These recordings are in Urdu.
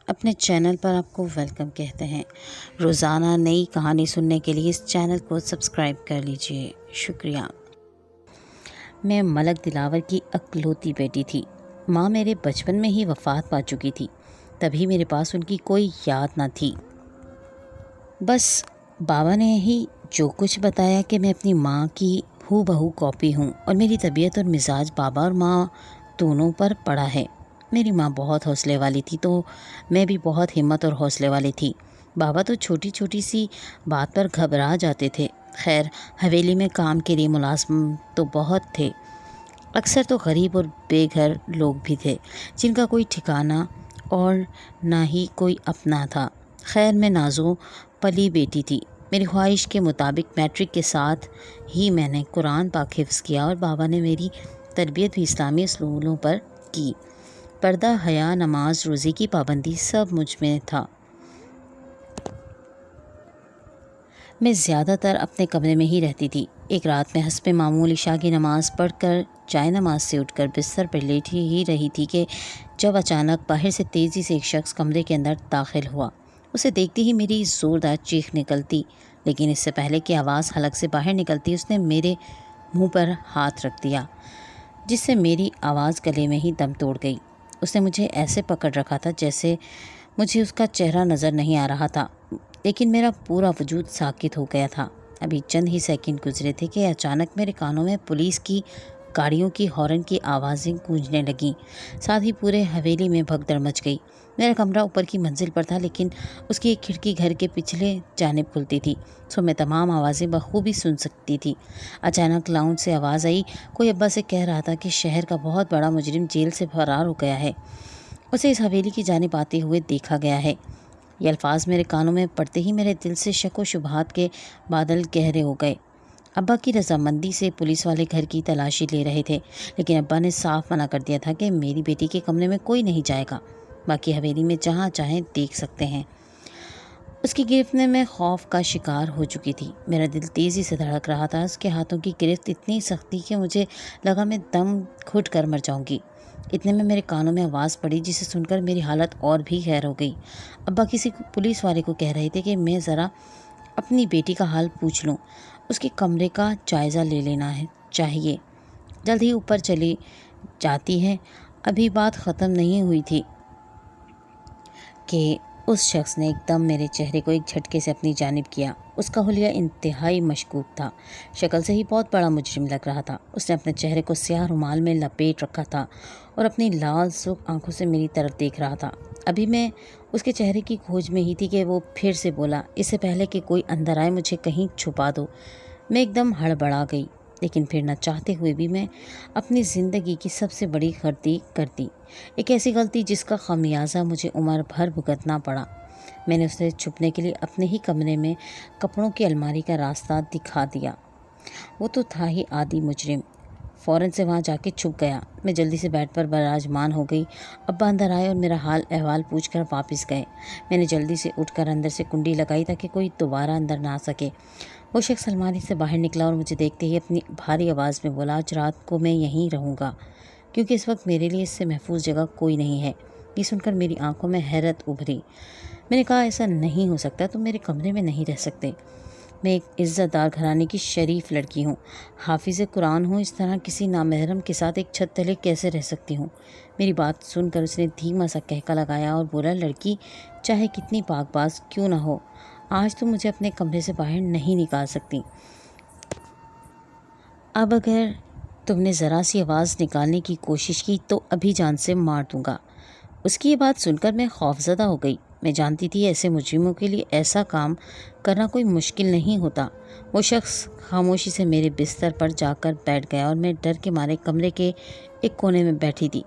اپنے چینل پر آپ کو ویلکم کہتے ہیں۔ روزانہ نئی کہانی سننے کے لیے اس چینل کو سبسکرائب کر لیجئے۔ شکریہ۔ میں ملک دلاور کی اکلوتی بیٹی تھی۔ ماں میرے بچپن میں ہی وفات پا چکی تھی، تبھی میرے پاس ان کی کوئی یاد نہ تھی۔ بس بابا نے ہی جو کچھ بتایا کہ میں اپنی ماں کی ہو بہو کاپی ہوں، اور میری طبیعت اور مزاج بابا اور ماں دونوں پر پڑا ہے۔ میری ماں بہت حوصلے والی تھی تو میں بھی بہت ہمت اور حوصلے والی تھی۔ بابا تو چھوٹی چھوٹی سی بات پر گھبرا جاتے تھے۔ خیر، حویلی میں کام کے لیے ملازم تو بہت تھے، اکثر تو غریب اور بے گھر لوگ بھی تھے جن کا کوئی ٹھکانہ اور نہ ہی کوئی اپنا تھا۔ خیر، میں نازو پلی بیٹی تھی۔ میری خواہش کے مطابق میٹرک کے ساتھ ہی میں نے قرآن پاک حفظ کیا اور بابا نے میری تربیت بھی اسلامی اصولوں پر کی۔ پردہ، حیا، نماز، روزے کی پابندی سب مجھ میں تھا۔ میں زیادہ تر اپنے کمرے میں ہی رہتی تھی۔ ایک رات میں حسب معمول عشاء کی نماز پڑھ کر جائے نماز سے اٹھ کر بستر پر لیٹی ہی رہی تھی کہ جب اچانک باہر سے تیزی سے ایک شخص کمرے کے اندر داخل ہوا۔ اسے دیکھتے ہی میری زوردار چیخ نکلتی، لیکن اس سے پہلے کہ آواز حلق سے باہر نکلتی اس نے میرے منہ پر ہاتھ رکھ دیا، جس سے میری آواز گلے میں ہی دم توڑ گئی۔ اس نے مجھے ایسے پکڑ رکھا تھا جیسے مجھے اس کا چہرہ نظر نہیں آ رہا تھا، لیکن میرا پورا وجود ساکت ہو گیا تھا۔ ابھی چند ہی سیکنڈ گزرے تھے کہ اچانک میرے کانوں میں پولیس کی گاڑیوں کی ہارن کی آوازیں گونجنے لگیں، ساتھ ہی پورے حویلی میں بھگدڑ مچ گئی۔ میرا کمرہ اوپر کی منزل پر تھا، لیکن اس کی ایک کھڑکی گھر کے پچھلے جانب کھلتی تھی، سو میں تمام آوازیں بخوبی سن سکتی تھی۔ اچانک لاؤنج سے آواز آئی، کوئی ابا سے کہہ رہا تھا کہ شہر کا بہت بڑا مجرم جیل سے فرار ہو گیا ہے، اسے اس حویلی کی جانب آتے ہوئے دیکھا گیا ہے۔ یہ الفاظ میرے کانوں میں پڑتے ہی میرے دل سے شک و شبہات کے بادل گہرے ہو گئے۔ ابا کی رضامندی سے پولیس والے گھر کی تلاشی لے رہے تھے، لیکن ابا نے صاف منع کر دیا تھا کہ میری بیٹی کے کمرے میں کوئی نہیں جائے گا، باقی حویلی میں جہاں چاہیں دیکھ سکتے ہیں۔ اس کی گرفت میں میں خوف کا شکار ہو چکی تھی۔ میرا دل تیزی سے دھڑک رہا تھا۔ اس کے ہاتھوں کی گرفت اتنی سختی کہ مجھے لگا میں دم گھٹ کر مر جاؤں گی۔ اتنے میں میرے کانوں میں آواز پڑی جسے سن کر میری حالت اور بھی خیر ہو گئی۔ ابا کسی پولیس والے کو کہہ رہے تھے کہ میں ذرا اپنی بیٹی کا حال پوچھ لوں، اس کے کمرے کا جائزہ لے لینا چاہیے، جلد ہی اوپر چلی جاتی ہے۔ ابھی بات ختم نہیں ہوئی تھی کہ اس شخص نے ایک دم میرے چہرے کو ایک جھٹکے سے اپنی جانب کیا۔ اس کا حلیہ انتہائی مشکوک تھا، شکل سے ہی بہت بڑا مجرم لگ رہا تھا۔ اس نے اپنے چہرے کو سیاہ رومال میں لپیٹ رکھا تھا اور اپنی لال سرخ آنکھوں سے میری طرف دیکھ رہا تھا۔ ابھی میں اس کے چہرے کی کھوج میں ہی تھی کہ وہ پھر سے بولا، اس سے پہلے کہ کوئی اندر آئے مجھے کہیں چھپا دو۔ میں ایک دم ہڑبڑا گئی، لیکن پھر نہ چاہتے ہوئے بھی میں اپنی زندگی کی سب سے بڑی غلطی کر دی، ایک ایسی غلطی جس کا خمیازہ مجھے عمر بھر بھگتنا پڑا۔ میں نے اسے چھپنے کے لیے اپنے ہی کمرے میں کپڑوں کی الماری کا راستہ دکھا دیا۔ وہ تو تھا ہی عادی مجرم، فوراً سے وہاں جا کے چھپ گیا۔ میں جلدی سے بیڈ پر براجمان ہو گئی۔ ابا اندر آئے اور میرا حال احوال پوچھ کر واپس گئے۔ میں نے جلدی سے اٹھ کر اندر سے کنڈی لگائی تاکہ کوئی دوبارہ اندر نہ آ سکے۔ وہ شخص الماری سے باہر نکلا اور مجھے دیکھتے ہی اپنی بھاری آواز میں بولا، آج رات کو میں یہیں رہوں گا، کیونکہ اس وقت میرے لیے اس سے محفوظ جگہ کوئی نہیں ہے۔ یہ سن کر میری آنکھوں میں حیرت ابھری۔ میں نے کہا، ایسا نہیں ہو سکتا، تم میرے کمرے میں نہیں رہ سکتے۔ میں ایک عزت دار گھرانے کی شریف لڑکی ہوں، حافظ قرآن ہوں، اس طرح کسی نامحرم کے ساتھ ایک چھت تلے کیسے رہ سکتی ہوں؟ میری بات سن کر اس نے دھیما سا کہکا لگایا اور بولا، لڑکی چاہے کتنی پاک باز کیوں نہ ہو، آج تم مجھے اپنے کمرے سے باہر نہیں نکال سکتی۔ اب اگر تم نے ذرا سی آواز نکالنے کی کوشش کی تو ابھی جان سے مار دوں گا۔ اس کی یہ بات سن کر میں خوفزدہ ہو گئی۔ میں جانتی تھی ایسے مجرموں کے لیے ایسا کام کرنا کوئی مشکل نہیں ہوتا۔ وہ شخص خاموشی سے میرے بستر پر جا کر بیٹھ گیا اور میں ڈر کے مارے کمرے کے ایک کونے میں بیٹھی تھی۔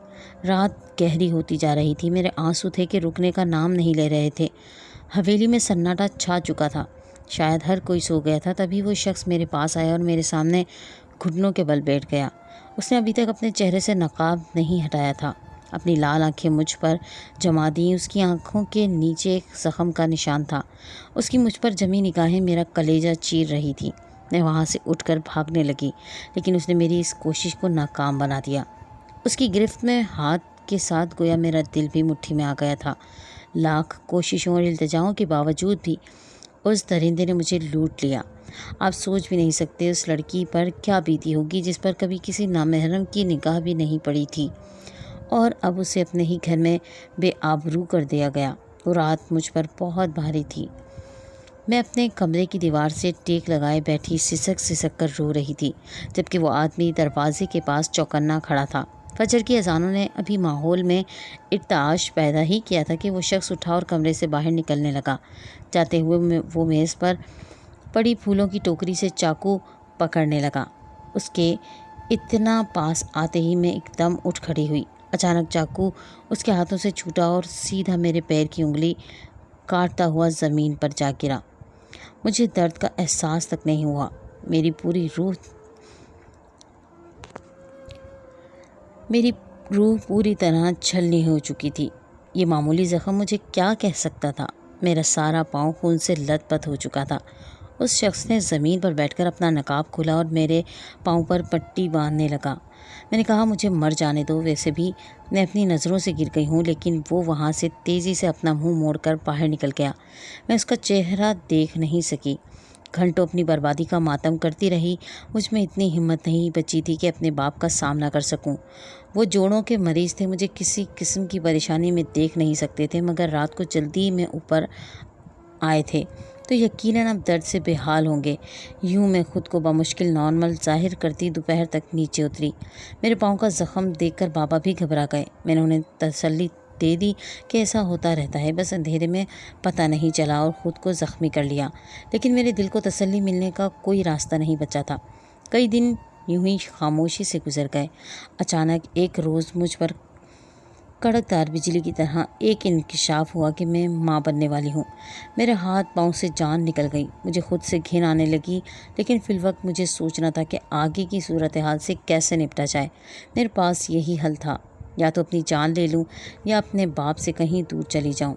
رات گہری ہوتی جا رہی تھی، میرے آنسو تھے کہ رکنے کا نام نہیں لے رہے تھے۔ حویلی میں سناٹا چھا چکا تھا، شاید ہر کوئی سو گیا تھا۔ تبھی وہ شخص میرے پاس آیا اور میرے سامنے گھٹنوں کے بل بیٹھ گیا۔ اس نے ابھی تک اپنے چہرے سے نقاب نہیں ہٹایا تھا، اپنی لال آنکھیں مجھ پر جما دیں۔ اس کی آنکھوں کے نیچے ایک زخم کا نشان تھا۔ اس کی مجھ پر جمی نگاہیں میرا کلیجہ چیر رہی تھی۔ میں وہاں سے اٹھ کر بھاگنے لگی، لیکن اس نے میری اس کوشش کو ناکام بنا دیا۔ اس کی گرفت میں ہاتھ کے ساتھ گویا میرا دل بھی مٹھی میں آ گیا تھا۔ لاکھ کوششوں اور التجاؤں کے باوجود بھی اس درندے نے مجھے لوٹ لیا۔ آپ سوچ بھی نہیں سکتے اس لڑکی پر کیا بیتی ہوگی جس پر کبھی کسی نامحرم کی نگاہ بھی نہیں پڑی تھی، اور اب اسے اپنے ہی گھر میں بے آبرو کر دیا گیا۔ وہ رات مجھ پر بہت بھاری تھی۔ میں اپنے کمرے کی دیوار سے ٹیک لگائے بیٹھی سسک سسک کر رو رہی تھی، جبکہ وہ آدمی دروازے کے پاس چوکنا کھڑا تھا۔ فجر کی اذانوں نے ابھی ماحول میں ارتعاش پیدا ہی کیا تھا کہ وہ شخص اٹھا اور کمرے سے باہر نکلنے لگا۔ جاتے ہوئے وہ میز پر پڑی پھولوں کی ٹوکری سے چاقو پکڑنے لگا۔ اس کے اتنا پاس آتے ہی میں ایک دم اٹھ کھڑی ہوئی۔ اچانک چاقو اس کے ہاتھوں سے چھوٹا اور سیدھا میرے پیر کی انگلی کاٹتا ہوا زمین پر جا گرا۔ مجھے درد کا احساس تک نہیں ہوا۔ میری روح پوری طرح چھلنی ہو چکی تھی۔ یہ معمولی زخم مجھے کیا کہہ سکتا تھا؟ میرا سارا پاؤں خون سے لت پت ہو چکا تھا۔ اس شخص نے زمین پر بیٹھ کر اپنا نقاب کھولا اور میرے پاؤں پر پٹی باندھنے لگا۔ میں نے کہا مجھے مر جانے دو، ویسے بھی میں اپنی نظروں سے گر گئی ہوں، لیکن وہ وہاں سے تیزی سے اپنا منہ موڑ کر باہر نکل گیا۔ میں اس کا چہرہ دیکھ نہیں سکی۔ گھنٹوں اپنی بربادی کا ماتم کرتی رہی۔ مجھ میں اتنی ہمت نہیں بچی تھی کہ اپنے باپ کا سامنا کر سکوں۔ وہ جوڑوں کے مریض تھے، مجھے کسی قسم کی پریشانی میں دیکھ نہیں سکتے تھے، مگر رات کو جلدی میں اوپر آئے تھے تو یقیناً اب درد سے بے حال ہوں گے۔ یوں میں خود کو بمشکل نارمل ظاہر کرتی دوپہر تک نیچے اتری۔ میرے پاؤں کا زخم دیکھ کر بابا بھی گھبرا گئے۔ میں نے انہیں تسلی دے دی کہ ایسا ہوتا رہتا ہے، بس اندھیرے میں پتہ نہیں چلا اور خود کو زخمی کر لیا، لیکن میرے دل کو تسلی ملنے کا کوئی راستہ نہیں بچا تھا۔ کئی دن یوں ہی خاموشی سے گزر گئے۔ اچانک ایک روز مجھ پر کڑکدار بجلی کی طرح ایک انکشاف ہوا کہ میں ماں بننے والی ہوں۔ میرے ہاتھ پاؤں سے جان نکل گئی۔ مجھے خود سے گھن آنے لگی، لیکن فی الوقت مجھے سوچنا تھا کہ آگے کی صورتحال سے کیسے نپٹا جائے۔ میرے پاس یہی حل تھا، یا تو اپنی جان لے لوں یا اپنے باپ سے کہیں دور چلی جاؤں۔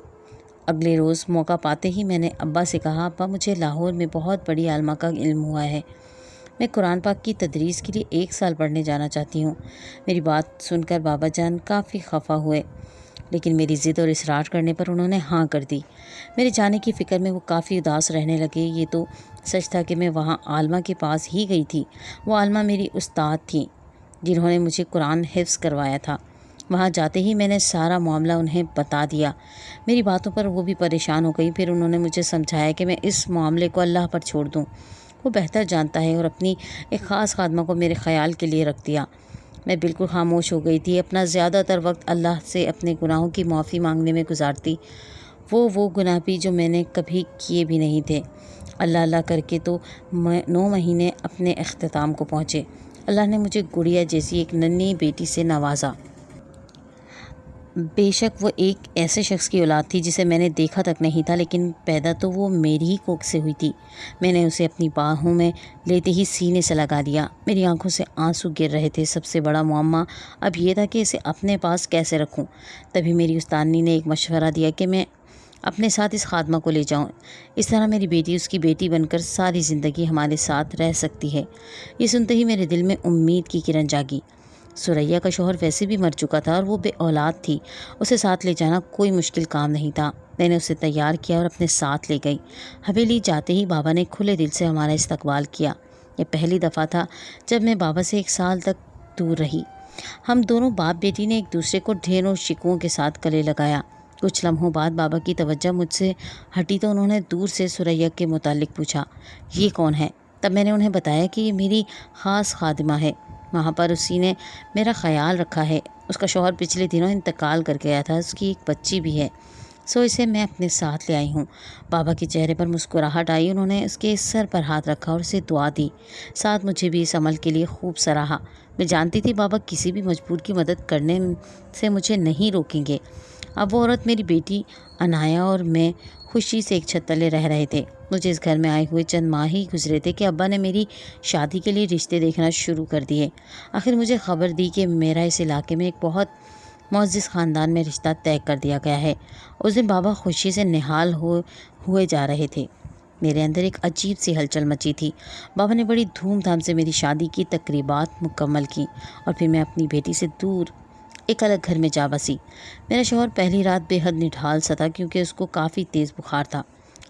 اگلے روز موقع پاتے ہی میں نے ابا سے کہا، ابا مجھے لاہور میں بہت بڑی عالمہ کا علم ہوا ہے، میں قرآن پاک کی تدریس کے لیے 1 سال پڑھنے جانا چاہتی ہوں۔ میری بات سن کر بابا جان کافی خفا ہوئے، لیکن میری ضد اور اصرار کرنے پر انہوں نے ہاں کر دی۔ میرے جانے کی فکر میں وہ کافی اداس رہنے لگے۔ یہ تو سچ تھا کہ میں وہاں عالمہ کے پاس ہی گئی تھی۔ وہ عالمہ میری استاد تھیں جنہوں نے مجھے قرآن حفظ کروایا تھا۔ وہاں جاتے ہی میں نے سارا معاملہ انہیں بتا دیا۔ میری باتوں پر وہ بھی پریشان ہو گئی۔ پھر انہوں نے مجھے سمجھایا کہ میں اس معاملے کو اللہ پر چھوڑ دوں، وہ بہتر جانتا ہے، اور اپنی ایک خاص خادمہ کو میرے خیال کے لیے رکھ دیا۔ میں بالکل خاموش ہو گئی تھی، اپنا زیادہ تر وقت اللہ سے اپنے گناہوں کی معافی مانگنے میں گزارتی، وہ گناہ بھی جو میں نے کبھی کیے بھی نہیں تھے۔ اللہ اللہ کر کے تو 9 مہینے اپنے اختتام کو پہنچے۔ اللہ نے مجھے گڑیا جیسی ایک ننھی بیٹی سے نوازا۔ بے شک وہ ایک ایسے شخص کی اولاد تھی جسے میں نے دیکھا تک نہیں تھا، لیکن پیدا تو وہ میری ہی کوکھ سے ہوئی تھی۔ میں نے اسے اپنی باہوں میں لیتے ہی سینے سے لگا دیا۔ میری آنکھوں سے آنسو گر رہے تھے۔ سب سے بڑا معمہ اب یہ تھا کہ اسے اپنے پاس کیسے رکھوں۔ تبھی میری استادنی نے ایک مشورہ دیا کہ میں اپنے ساتھ اس خادمہ کو لے جاؤں، اس طرح میری بیٹی اس کی بیٹی بن کر ساری زندگی ہمارے ساتھ رہ سکتی ہے۔ یہ سنتے ہی میرے دل میں امید کی کرن جاگی۔ سریا کا شوہر ویسے بھی مر چکا تھا اور وہ بے اولاد تھی، اسے ساتھ لے جانا کوئی مشکل کام نہیں تھا۔ میں نے اسے تیار کیا اور اپنے ساتھ لے گئی۔ حویلی جاتے ہی بابا نے کھلے دل سے ہمارا استقبال کیا۔ یہ پہلی دفعہ تھا جب میں بابا سے 1 سال تک دور رہی۔ ہم دونوں باپ بیٹی نے ایک دوسرے کو ڈھیروں شکووں کے ساتھ گلے لگایا۔ کچھ لمحوں بعد بابا کی توجہ مجھ سے ہٹی تو انہوں نے دور سے سریا کے متعلق پوچھا، یہ کون ہے؟ تب میں نے انہیں بتایا کہ یہ میری خاص خادمہ ہے، وہاں پر اسی نے میرا خیال رکھا ہے، اس کا شوہر پچھلے دنوں انتقال کر گیا تھا، اس کی ایک بچی بھی ہے، سو اسے میں اپنے ساتھ لے آئی ہوں۔ بابا کے چہرے پر مسکراہٹ آئی، انہوں نے اس کے سر پر ہاتھ رکھا اور اسے دعا دی، ساتھ مجھے بھی اس عمل کے لیے خوب سراہا۔ میں جانتی تھی بابا کسی بھی مجبور کی مدد کرنے سے مجھے نہیں روکیں گے۔ اب وہ عورت میری بیٹی انایا اور میں خوشی سے ایک چھت تلے رہ رہے تھے۔ مجھے اس گھر میں آئے ہوئے چند ماہ ہی گزرے تھے کہ ابا نے میری شادی کے لیے رشتے دیکھنا شروع کر دیے۔ آخر مجھے خبر دی کہ میرا اس علاقے میں ایک بہت معزز خاندان میں رشتہ طے کر دیا گیا ہے۔ اس دن بابا خوشی سے نہال ہوئے جا رہے تھے۔ میرے اندر ایک عجیب سی ہلچل مچی تھی۔ بابا نے بڑی دھوم دھام سے میری شادی کی تقریبات مکمل کی اور پھر میں اپنی بیٹی سے دور ایک الگ گھر میں جا بسی۔ میرا شوہر پہلی رات بے حد نڈھال سا تھا کیونکہ اس کو کافی تیز بخار تھا،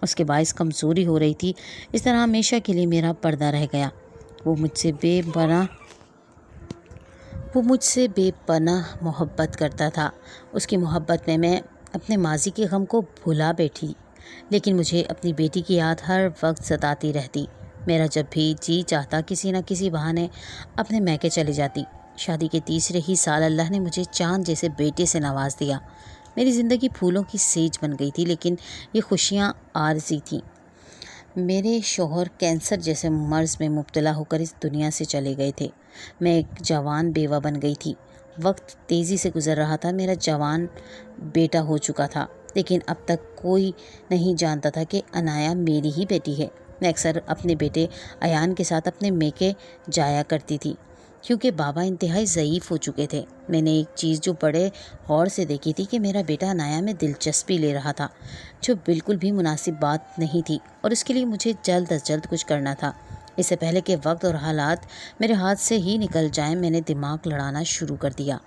اس کے باعث کمزوری ہو رہی تھی۔ اس طرح ہمیشہ کے لیے میرا پردہ رہ گیا۔ وہ مجھ سے بے پناہ محبت کرتا تھا۔ اس کی محبت میں میں اپنے ماضی کے غم کو بھلا بیٹھی، لیکن مجھے اپنی بیٹی کی یاد ہر وقت ستاتی رہتی۔ میرا جب بھی جی چاہتا کسی نہ کسی بہانے اپنے میکے چلی جاتی۔ شادی کے تیسرے ہی سال اللہ نے مجھے چاند جیسے بیٹے سے نواز دیا۔ میری زندگی پھولوں کی سیج بن گئی تھی، لیکن یہ خوشیاں عارضی تھیں۔ میرے شوہر کینسر جیسے مرض میں مبتلا ہو کر اس دنیا سے چلے گئے تھے۔ میں ایک جوان بیوہ بن گئی تھی۔ وقت تیزی سے گزر رہا تھا۔ میرا جوان بیٹا ہو چکا تھا، لیکن اب تک کوئی نہیں جانتا تھا کہ عنایا میری ہی بیٹی ہے۔ میں اکثر اپنے بیٹے ایان کے ساتھ اپنے میکے جایا کرتی تھی، کیونکہ بابا انتہائی ضعیف ہو چکے تھے۔ میں نے ایک چیز جو بڑے غور سے دیکھی تھی کہ میرا بیٹا عنایا میں دلچسپی لے رہا تھا، جو بالکل بھی مناسب بات نہیں تھی، اور اس کے لیے مجھے جلد از جلد کچھ کرنا تھا۔ اس سے پہلے کہ وقت اور حالات میرے ہاتھ سے ہی نکل جائیں، میں نے دماغ لڑانا شروع کر دیا۔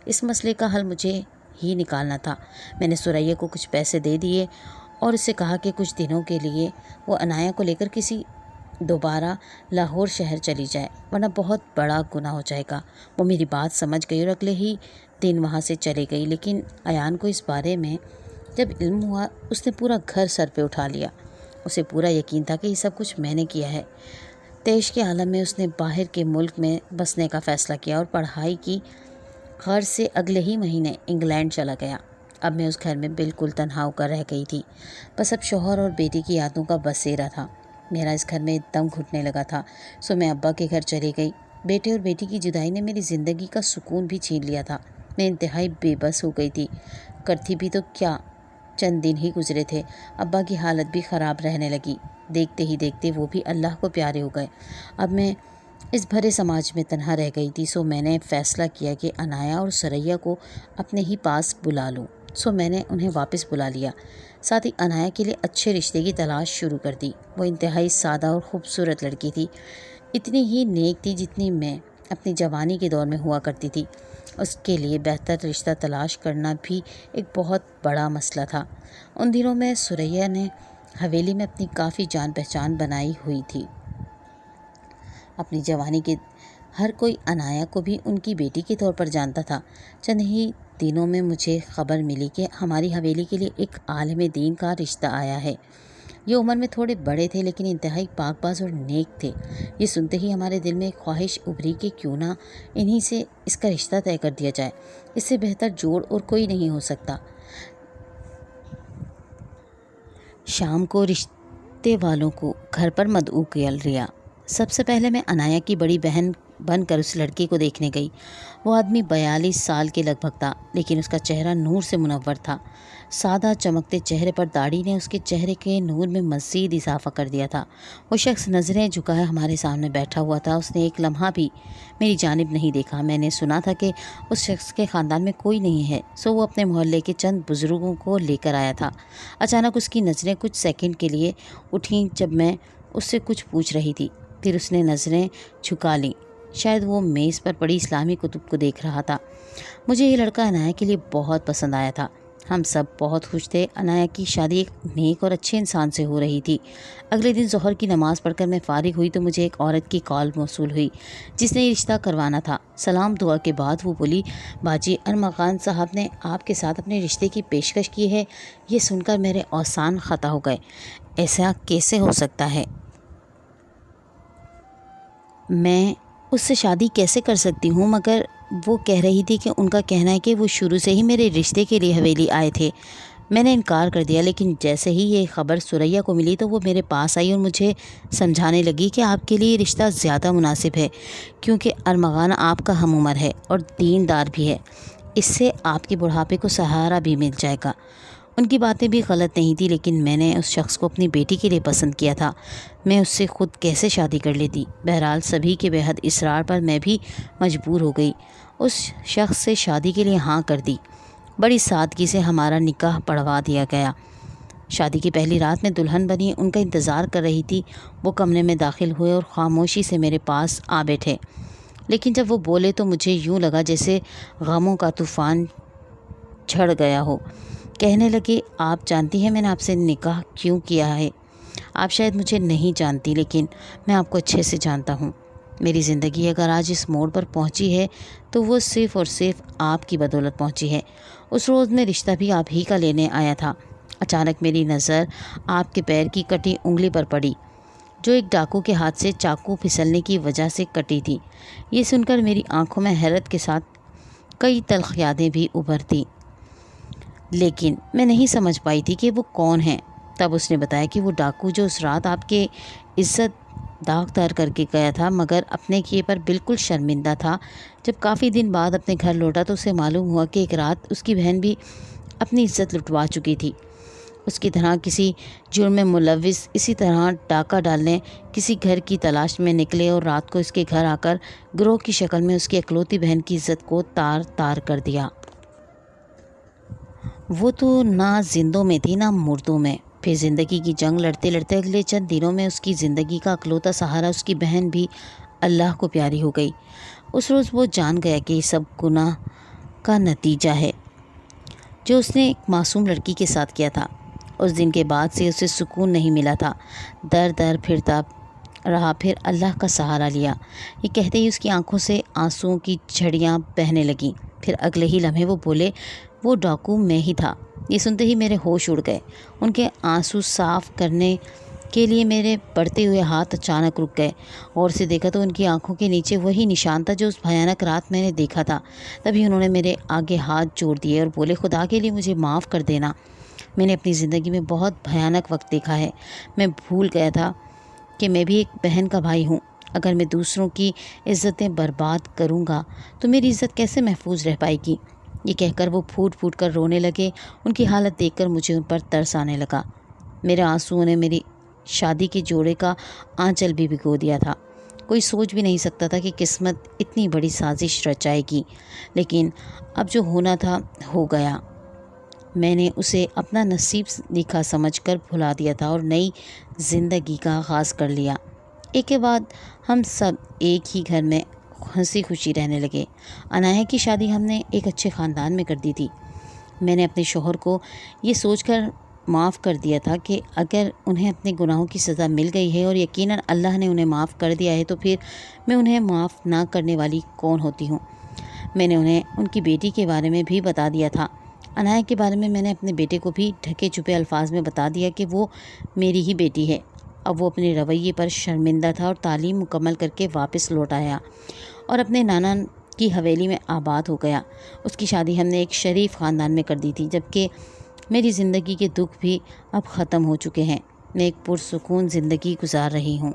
اس مسئلے کا حل مجھے ہی نکالنا تھا۔ میں نے ثریا کو کچھ پیسے دے دیے اور اس سے کہا کہ کچھ دنوں کے لیے وہ عنایا کو لے کر دوبارہ لاہور شہر چلی جائے، ورنہ بہت بڑا گناہ ہو جائے گا۔ وہ میری بات سمجھ گئی اور اگلے ہی دن وہاں سے چلے گئی، لیکن ایان کو اس بارے میں جب علم ہوا، اس نے پورا گھر سر پہ اٹھا لیا۔ اسے پورا یقین تھا کہ یہ سب کچھ میں نے کیا ہے۔ تیش کے عالم میں اس نے باہر کے ملک میں بسنے کا فیصلہ کیا اور پڑھائی کی غرض سے اگلے ہی مہینے انگلینڈ چلا گیا۔ اب میں اس گھر میں بالکل تنہا ہو کر رہ گئی تھی۔ بس اب شوہر اور بیٹی کی یادوں کا بسیرا تھا۔ میرا اس گھر میں دم گھٹنے لگا تھا، سو میں ابا کے گھر چلی گئی۔ بیٹے اور بیٹی کی جدائی نے میری زندگی کا سکون بھی چھین لیا تھا۔ میں انتہائی بے بس ہو گئی تھی۔ کرتی بھی تو کیا، چند دن ہی گزرے تھے، ابا کی حالت بھی خراب رہنے لگی۔ دیکھتے ہی دیکھتے وہ بھی اللہ کو پیارے ہو گئے۔ اب میں اس بھرے سماج میں تنہا رہ گئی تھی، سو میں نے فیصلہ کیا کہ عنایا اور ثریا کو اپنے ہی پاس بلا لوں۔ سو میں نے انہیں واپس بلا لیا، ساتھ ہی عنایا کے لیے اچھے رشتے کی تلاش شروع کر دی۔ وہ انتہائی سادہ اور خوبصورت لڑکی تھی، اتنی ہی نیک تھی جتنی میں اپنی جوانی کے دور میں ہوا کرتی تھی۔ اس کے لیے بہتر رشتہ تلاش کرنا بھی ایک بہت بڑا مسئلہ تھا۔ ان دنوں میں ثریا نے حویلی میں اپنی کافی جان پہچان بنائی ہوئی تھی۔ اپنی جوانی کے ہر کوئی عنایا کو بھی ان کی بیٹی کے طور پر جانتا تھا۔ چند ہی دنوں میں مجھے خبر ملی کہ ہماری حویلی کے لیے ایک عالم دین کا رشتہ آیا ہے۔ یہ عمر میں تھوڑے بڑے تھے، لیکن انتہائی پاک باز اور نیک تھے۔ یہ سنتے ہی ہمارے دل میں ایک خواہش ابھری کہ کیوں نہ انہی سے اس کا رشتہ طے کر دیا جائے۔ اس سے بہتر جوڑ اور کوئی نہیں ہو سکتا۔ شام کو رشتے والوں کو گھر پر مدعو کیا لیا۔ سب سے پہلے میں عنایا کی بڑی بہن بن کر اس لڑکی کو دیکھنے گئی۔ وہ آدمی 42 سال کے لگ بھگ تھا، لیکن اس کا چہرہ نور سے منور تھا۔ سادہ چمکتے چہرے پر داڑھی نے اس کے چہرے کے نور میں مزید اضافہ کر دیا تھا۔ وہ شخص نظریں جھکائے ہمارے سامنے بیٹھا ہوا تھا۔ اس نے ایک لمحہ بھی میری جانب نہیں دیکھا۔ میں نے سنا تھا کہ اس شخص کے خاندان میں کوئی نہیں ہے، سو وہ اپنے محلے کے چند بزرگوں کو لے کر آیا تھا۔ اچانک اس کی نظریں کچھ سیکنڈ کے لیے اٹھیں جب میں اس سے کچھ پوچھ رہی تھی، پھر اس نے نظریں جھکا لیں۔ شاید وہ میز پر پڑی اسلامی کتب کو دیکھ رہا تھا۔ مجھے یہ لڑکا عنایا کے لیے بہت پسند آیا تھا۔ ہم سب بہت خوش تھے۔ عنایا کی شادی ایک نیک اور اچھے انسان سے ہو رہی تھی۔ اگلے دن ظہر کی نماز پڑھ کر میں فارغ ہوئی تو مجھے ایک عورت کی کال موصول ہوئی جس نے یہ رشتہ کروانا تھا۔ سلام دعا کے بعد وہ بولی، باجی ارمغان صاحب نے آپ کے ساتھ اپنے رشتے کی پیشکش کی ہے۔ یہ سن کر میرے اوسان خطا ہو گئے۔ ایسا کیسے ہو سکتا ہے؟ میں اس سے شادی کیسے کر سکتی ہوں؟ مگر وہ کہہ رہی تھی کہ ان کا کہنا ہے کہ وہ شروع سے ہی میرے رشتے کے لیے حویلی آئے تھے۔ میں نے انکار کر دیا، لیکن جیسے ہی یہ خبر ثریا کو ملی تو وہ میرے پاس آئی اور مجھے سمجھانے لگی کہ آپ کے لیے یہ رشتہ زیادہ مناسب ہے، کیونکہ ارمغان آپ کا ہم عمر ہے اور دیندار بھی ہے۔ اس سے آپ کے بڑھاپے کو سہارا بھی مل جائے گا۔ ان کی باتیں بھی غلط نہیں تھی، لیکن میں نے اس شخص کو اپنی بیٹی کے لیے پسند کیا تھا۔ میں اس سے خود کیسے شادی کر لیتی؟ بہرحال سبھی کے بے حد اصرار پر میں بھی مجبور ہو گئی۔ اس شخص سے شادی کے لیے ہاں کر دی۔ بڑی سادگی سے ہمارا نکاح پڑھوا دیا گیا۔ شادی کی پہلی رات میں دلہن بنی ان کا انتظار کر رہی تھی۔ وہ کمرے میں داخل ہوئے اور خاموشی سے میرے پاس آ بیٹھے۔ لیکن جب وہ بولے تو مجھے یوں لگا جیسے غموں کا طوفان چھڑ گیا ہو۔ کہنے لگے، آپ جانتی ہیں میں نے آپ سے نکاح کیوں کیا ہے؟ آپ شاید مجھے نہیں جانتی، لیکن میں آپ کو اچھے سے جانتا ہوں۔ میری زندگی اگر آج اس موڑ پر پہنچی ہے تو وہ صرف اور صرف آپ کی بدولت پہنچی ہے۔ اس روز میں رشتہ بھی آپ ہی کا لینے آیا تھا۔ اچانک میری نظر آپ کے پیر کی کٹی انگلی پر پڑی، جو ایک ڈاکو کے ہاتھ سے چاقو پھسلنے کی وجہ سے کٹی تھی۔ یہ سن کر میری آنکھوں میں حیرت کے ساتھ کئی تلخ یادیں بھی ابھرتی، لیکن میں نہیں سمجھ پائی تھی کہ وہ کون ہیں۔ تب اس نے بتایا کہ وہ ڈاکو جو اس رات آپ کے عزت داغدار کر کے گیا تھا، مگر اپنے کیے پر بالکل شرمندہ تھا۔ جب کافی دن بعد اپنے گھر لوٹا تو اسے معلوم ہوا کہ ایک رات اس کی بہن بھی اپنی عزت لٹوا چکی تھی۔ اس کی طرح کسی جرم میں ملوث اسی طرح ڈاکہ ڈالنے کسی گھر کی تلاش میں نکلے اور رات کو اس کے گھر آ کر گروہ کی شکل میں اس کی اکلوتی بہن کی عزت کو تار تار کر دیا۔ وہ تو نہ زندوں میں تھی نہ مردوں میں۔ پھر زندگی کی جنگ لڑتے لڑتے اگلے چند دنوں میں اس کی زندگی کا اکلوتا سہارا اس کی بہن بھی اللہ کو پیاری ہو گئی۔ اس روز وہ جان گیا کہ یہ سب گناہ کا نتیجہ ہے جو اس نے ایک معصوم لڑکی کے ساتھ کیا تھا۔ اس دن کے بعد سے اسے سکون نہیں ملا تھا، در در پھرتا رہا، پھر اللہ کا سہارا لیا۔ یہ کہتے ہی اس کی آنکھوں سے آنسوؤں کی جھڑیاں بہنے لگیں۔ پھر اگلے ہی لمحے وہ بولے، وہ ڈاکو میں ہی تھا۔ یہ سنتے ہی میرے ہوش اڑ گئے۔ ان کے آنسو صاف کرنے کے لیے میرے بڑھتے ہوئے ہاتھ اچانک رک گئے۔ غور سے دیکھا تو ان کی آنکھوں کے نیچے وہی نشان تھا جو اس بھیانک رات میں نے دیکھا تھا۔ تبھی انہوں نے میرے آگے ہاتھ جوڑ دیے اور بولے، خدا کے لیے مجھے معاف کر دینا۔ میں نے اپنی زندگی میں بہت بھیانک وقت دیکھا ہے۔ میں بھول گیا تھا کہ میں بھی ایک بہن کا بھائی ہوں۔ اگر میں دوسروں کی عزتیں برباد کروں گا تو میری عزت کیسے محفوظ رہ پائے گی؟ یہ کہہ کر وہ پھوٹ پھوٹ کر رونے لگے۔ ان کی حالت دیکھ کر مجھے ان پر ترس آنے لگا۔ میرے آنسوؤں نے میری شادی کے جوڑے کا آنچل بھی بھگو دیا تھا۔ کوئی سوچ بھی نہیں سکتا تھا کہ قسمت اتنی بڑی سازش رچائے گی، لیکن اب جو ہونا تھا ہو گیا۔ میں نے اسے اپنا نصیب لکھا سمجھ کر بھلا دیا تھا اور نئی زندگی کا آغاز کر لیا۔ ایک کے بعد ہم سب ایک ہی گھر میں ہنسی خوشی رہنے لگے۔ انایا کی شادی ہم نے ایک اچھے خاندان میں کر دی تھی۔ میں نے اپنے شوہر کو یہ سوچ کر معاف کر دیا تھا کہ اگر انہیں اپنے گناہوں کی سزا مل گئی ہے اور یقیناً اللہ نے انہیں معاف کر دیا ہے تو پھر میں انہیں معاف نہ کرنے والی کون ہوتی ہوں۔ میں نے انہیں ان کی بیٹی کے بارے میں بھی بتا دیا تھا۔ انایا کے بارے میں نے اپنے بیٹے کو بھی ڈھکے چھپے الفاظ میں بتا دیا کہ وہ میری ہی بیٹی ہے۔ اب وہ اپنے رویے پر شرمندہ تھا اور تعلیم مکمل کر کے واپس لوٹ آیا اور اپنے نانا کی حویلی میں آباد ہو گیا۔ اس کی شادی ہم نے ایک شریف خاندان میں کر دی تھی، جبکہ میری زندگی کے دکھ بھی اب ختم ہو چکے ہیں۔ میں ایک پرسکون زندگی گزار رہی ہوں۔